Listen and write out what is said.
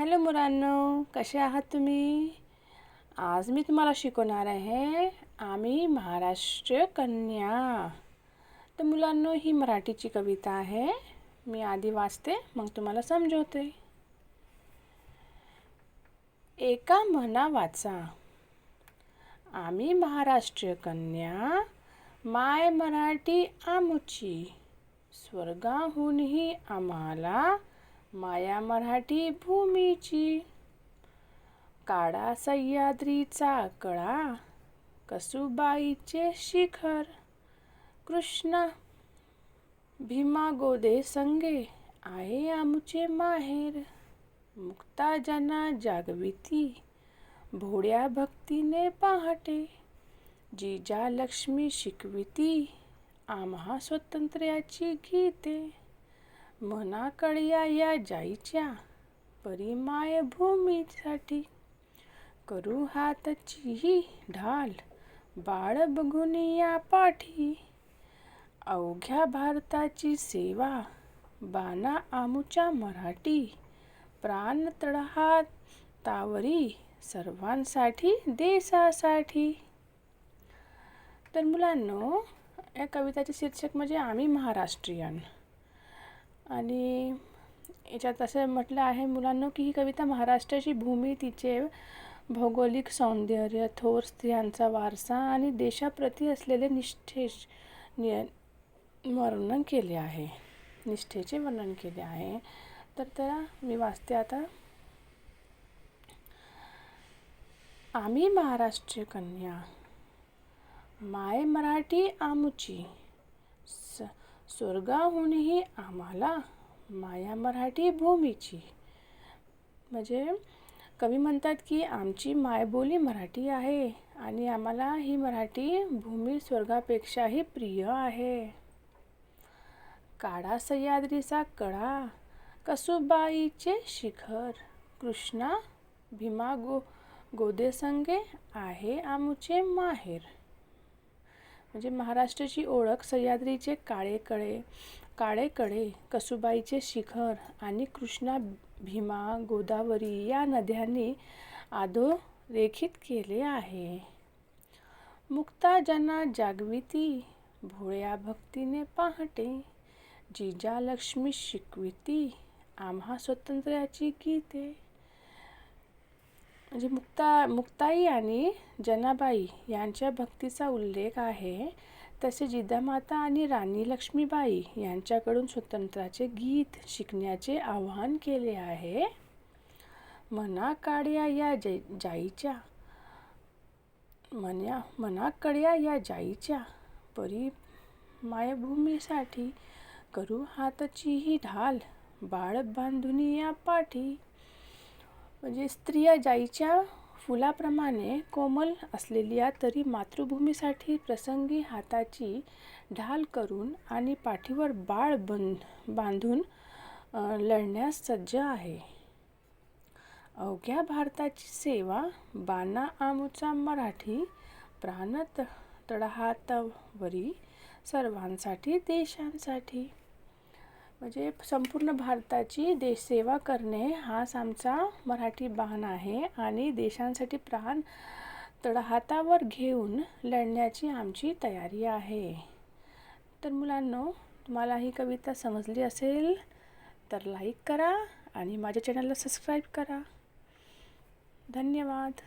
Hello मुलांनो, कसे आहात तुम्ही? आज मी तुम्हाला शिकवणार आहे आम्ही महाराष्ट्र कन्या. तर मुलांनो, ही मराठीची कविता आहे. मी आधी वाचते मग तुम्हाला समजवते. एका म्हणा वाचा, आम्ही महाराष्ट्र कन्या, माय मराठी आमुची. स्वर्गाहूनही आम्हाला माया मराठी भूमीची. काढा सह्याद्रीचा कळा, कसुबाईचे शिखर. कृष्णा भीमा गोदे संगे, आहे आमुचे माहेर. मुक्ता जना जागविती, भोळ्या भक्तीने पहाटे. जिजा लक्ष्मी शिकविती, आम्हा स्वातंत्र्याची गीते. मना कळ्या या जाईच्या, परी मायभूमीसाठी. करू हातची ही ढाल, बाळ बघून या पाठी. अवघ्या भारताची सेवा, बाणा आमुच्या मराठी. प्राण तळहा तावरी, सर्वांसाठी देशासाठी. तर मुलांनो, या कविताचे शीर्षक म्हणजे आम्ही महाराष्ट्रीयन. आणि याच्यात असं म्हटलं आहे मुलांनो की ही कविता महाराष्ट्राची भूमी, तिचे भौगोलिक सौंदर्य, थोर स्त्रियांचा वारसा आणि देशाप्रती असलेले वर्णन केले आहे. निष्ठेचे वर्णन केले आहे. तर त्याला मी वाचते आता. आम्ही महाराष्ट्र कन्या, माय मराठी आमुची. स्वर्गाहूनही आम्हाला माया मराठी भूमीची. म्हणजे कवी म्हणतात की आमची मायबोली मराठी आहे आणि आम्हाला ही मराठी भूमी स्वर्गापेक्षाही प्रिय आहे. काढा सह्याद्रीचा कळा, कसुबाईचे शिखर. कृष्णा भीमा गोदे संगे, आहे आमुचे माहेर. म्हणजे महाराष्ट्राची ओळख सह्याद्रीचे काळे कडे, कसुबाईचे शिखर आणि कृष्णा, भीमा, गोदावरी या नद्यांनी अधोरेखित केले आहे. मुक्ता जना जागविती, भोळ्या भक्तीने पहाटे. जिजा लक्ष्मी शिकविती, आम्हा स्वातंत्र्याची गीते. म्हणजे मुक्ताई आणि जनाबाई यांच्या भक्तीचा उल्लेख आहे. तसे जिजामाता आणि राणी लक्ष्मीबाई यांच्याकडून स्वातंत्र्याचे गीत शिकण्याचे आवाहन केले आहे. मना काढ्या या जाईच्या, मना कळ्या या जाईच्या, परी मायभूमीसाठी. करू हातची ही ढाल, बाळ बांधून या पाठी. म्हणजे स्त्रिया जाईच्या फुलाप्रमाणे कोमल असलेल्या तरी मातृभूमीसाठी प्रसंगी हाताची ढाल करून आणि पाठीवर बाळ बांधून लढण्यास सज्ज आहे. अवघ्या भारताची सेवा, बाणा आमुचा मराठी. प्राण तळहातावरी, सर्वांसाठी देशांसाठी. म्हणजे संपूर्ण भारताची सेवा करणे हाच आमचा मराठी बाण आहे आणि देशांसाठी प्राण तळहातावर घेऊन लढण्याची आमची तयारी आहे. तर मुलांनो, तुम्हाला ही कविता समजली असेल तर लाईक करा आणि माझ्या चॅनलला सबस्क्राईब करा. धन्यवाद.